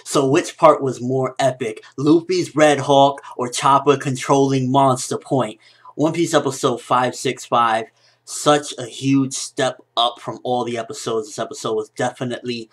So which part was more epic? Luffy's Red Hawk or Chopper controlling Monster Point? One Piece episode 565. Such a huge step up from all the episodes. This episode was definitely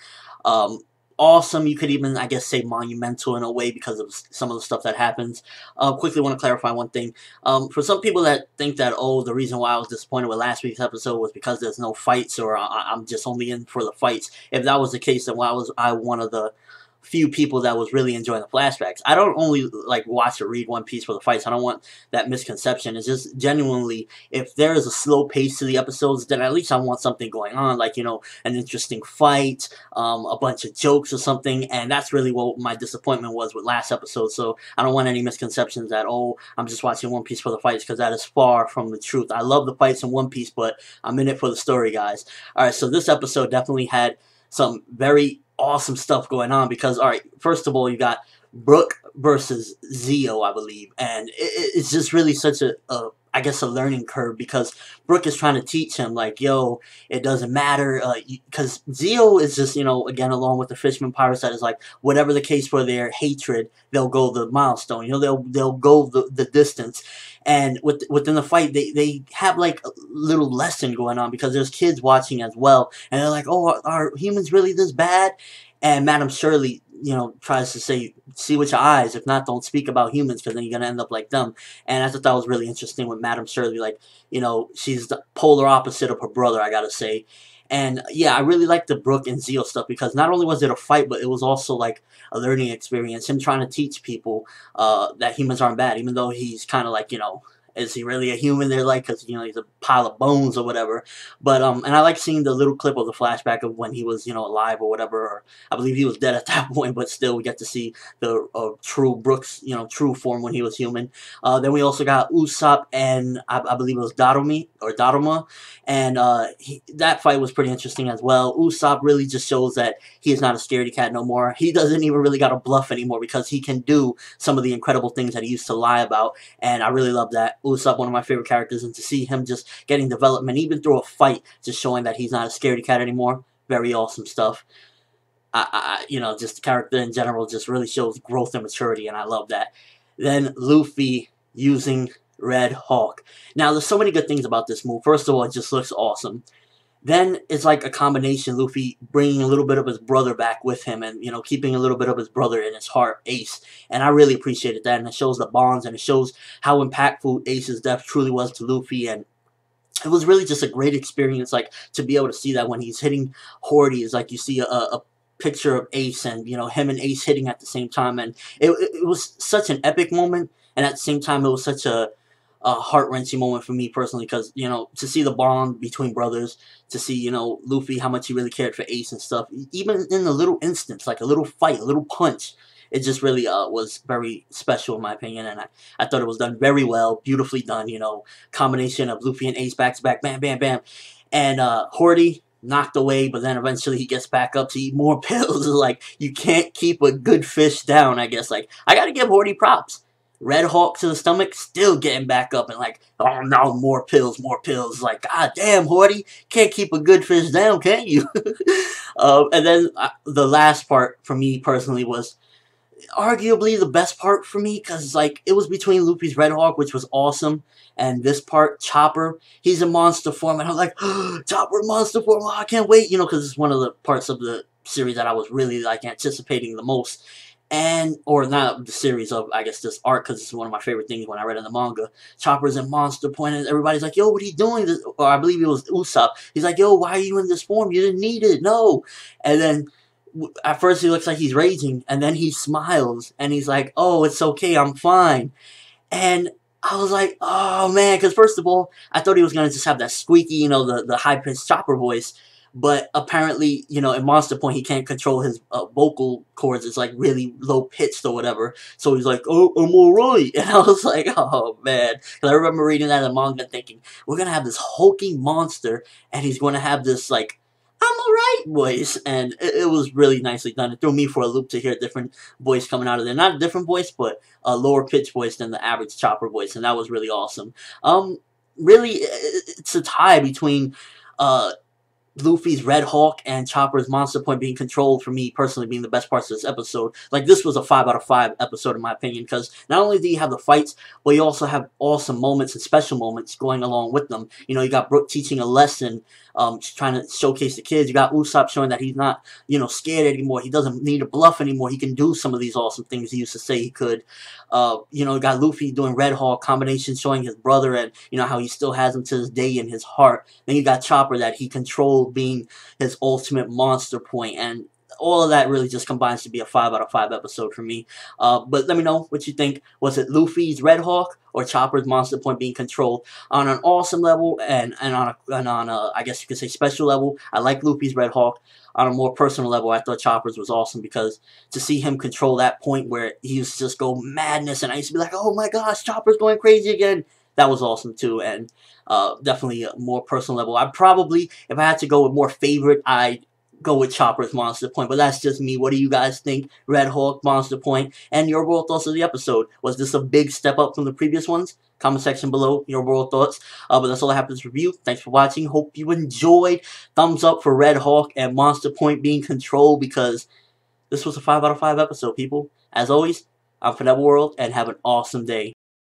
awesome. You could even, I guess, say monumental in a way because of some of the stuff that happens. Quickly want to clarify one thing. For some people that think that, oh, the reason why I was disappointed with last week's episode was because there's no fights, or I'm just only in for the fights. If that was the case, then why was I one of the few people that was really enjoying the flashbacks? I don't only like watch or read One Piece for the fights. I don't want that misconception. It's just genuinely, if there is a slow pace to the episodes, then at least I want something going on, like, you know, an interesting fight, a bunch of jokes or something. And that's really what my disappointment was with last episode. So I don't want any misconceptions that, oh, I'm just watching One Piece for the fights, because that is far from the truth. I love the fights in One Piece, but I'm in it for the story, guys. Alright, so this episode definitely had some very awesome stuff going on, because, alright, first of all, you got Brook versus Zio, I believe, and it's just really such I guess, a learning curve, because Brook is trying to teach him, like, yo, it doesn't matter, because Zio is just, you know, again, along with the Fisherman Pirates, that is like, whatever the case for their hatred, they'll go the milestone, you know, they'll go the distance. And within the fight, they have like a little lesson going on, because there's kids watching as well, and they're like, oh, are humans really this bad? And Madam Shirley, you know, tries to say, see with your eyes, if not, don't speak about humans, because then you're gonna end up like them. And I thought that was really interesting with Madam Shirley, like, you know, she's the polar opposite of her brother, I gotta say. And yeah, I really liked the Brook and Zio stuff, because not only was it a fight, but it was also like a learning experience. Him trying to teach people that humans aren't bad, even though he's kind of like, you know, is he really a human? They're like, because, you know, he's a pile of bones or whatever. But and I like seeing the little clip of the flashback of when he was, you know, alive or whatever. Or I believe he was dead at that point, but still we get to see the true Brooks, you know, true form when he was human. Then we also got Usopp and I believe it was Daruma, and that fight was pretty interesting as well. Usopp really just shows that he is not a scaredy cat no more. He doesn't even really got to bluff anymore, because he can do some of the incredible things that he used to lie about, and I really love that. Usopp, one of my favorite characters, and to see him just getting development, even through a fight, just showing that he's not a scaredy cat anymore, very awesome stuff. You know, just the character in general just really shows growth and maturity, and I love that. Then Luffy using Red Hawk. Now, there's so many good things about this move. First of all, it just looks awesome. Then it's like a combination, Luffy bringing a little bit of his brother back with him, and, you know, keeping a little bit of his brother in his heart, Ace. And I really appreciated that, and it shows the bonds, and it shows how impactful Ace's death truly was to Luffy. And it was really just a great experience, like, to be able to see that when he's hitting Hordy, is like you see a picture of Ace, and, you know, him and Ace hitting at the same time. And it was such an epic moment, and at the same time it was such a heart-wrenching moment for me personally, because, you know, to see the bond between brothers, to see, you know, Luffy, how much he really cared for Ace and stuff, even in a little instance, like a little fight, a little punch, it just really was very special in my opinion, and I thought it was done very well, beautifully done, you know, combination of Luffy and Ace back-to-back, bam, bam, bam, and Hordy knocked away, but then eventually he gets back up to eat more pills. Like, you can't keep a good fish down, I guess. Like, I gotta give Hordy props. Red Hawk to the stomach, still getting back up, and like, oh no, more pills, more pills. Like, god damn, Hordy, can't keep a good fish down, can you? And then the last part for me personally was arguably the best part for me, because, like, it was between Luffy's Red Hawk, which was awesome, and this part, Chopper, he's in monster form, and I'm like, oh, Chopper monster form, oh, I can't wait, you know, because it's one of the parts of the series that I was really, like, anticipating the most. And, or not the series of, I guess, this arc, because it's one of my favorite things when I read in the manga. Chopper's in monster point, and everybody's like, yo, what are you doing? Or I believe it was Usopp. He's like, yo, why are you in this form? You didn't need it, no. And then, at first he looks like he's raging, and then he smiles, and he's like, oh, it's okay, I'm fine. And I was like, oh, man, because first of all, I thought he was going to just have that squeaky, you know, the high-pitched Chopper voice. But apparently, you know, in Monster Point, he can't control his vocal cords. It's like really low pitched or whatever. So he's like, oh, I'm alright. And I was like, oh, man. Because I remember reading that in manga thinking, we're going to have this hulking monster, and he's going to have this, like, I'm alright voice. And it was really nicely done. It threw me for a loop to hear a different voice coming out of there. Not a different voice, but a lower pitched voice than the average Chopper voice. And that was really awesome. Really, it's a tie between Luffy's Red Hawk and Chopper's Monster Point being controlled, for me personally, being the best parts of this episode. Like, this was a 5 out of 5 episode in my opinion, because not only do you have the fights, but you also have awesome moments and special moments going along with them. You know, you got Brook teaching a lesson, trying to showcase the kids. You got Usopp showing that he's not, you know, scared anymore. He doesn't need to bluff anymore. He can do some of these awesome things he used to say he could. You know, you got Luffy doing Red Hawk combination, showing his brother, and you know how he still has him to this day in his heart. Then you got Chopper that he controlled, being his ultimate monster point, and all of that really just combines to be a 5 out of 5 episode for me. But let me know what you think. Was it Luffy's Red Hawk or Chopper's Monster Point being controlled? On an awesome level and on a I guess you could say special level, I like Luffy's Red Hawk. On a more personal level, I thought Chopper's was awesome, because to see him control that point where he used to just go madness, and I used to be like, oh my gosh, Chopper's going crazy again. That was awesome too, and definitely a more personal level. I'd probably, if I had to go with more favorite, I'd go with Chopper's Monster Point, but that's just me. What do you guys think? Red Hawk, Monster Point, and your world thoughts of the episode. Was this a big step up from the previous ones? Comment section below your world thoughts. But that's all I have for this review. Thanks for watching. Hope you enjoyed. Thumbs up for Red Hawk and Monster Point being controlled, because this was a 5 out of 5 episode, people. As always, I'm ForneverWorld, and have an awesome day.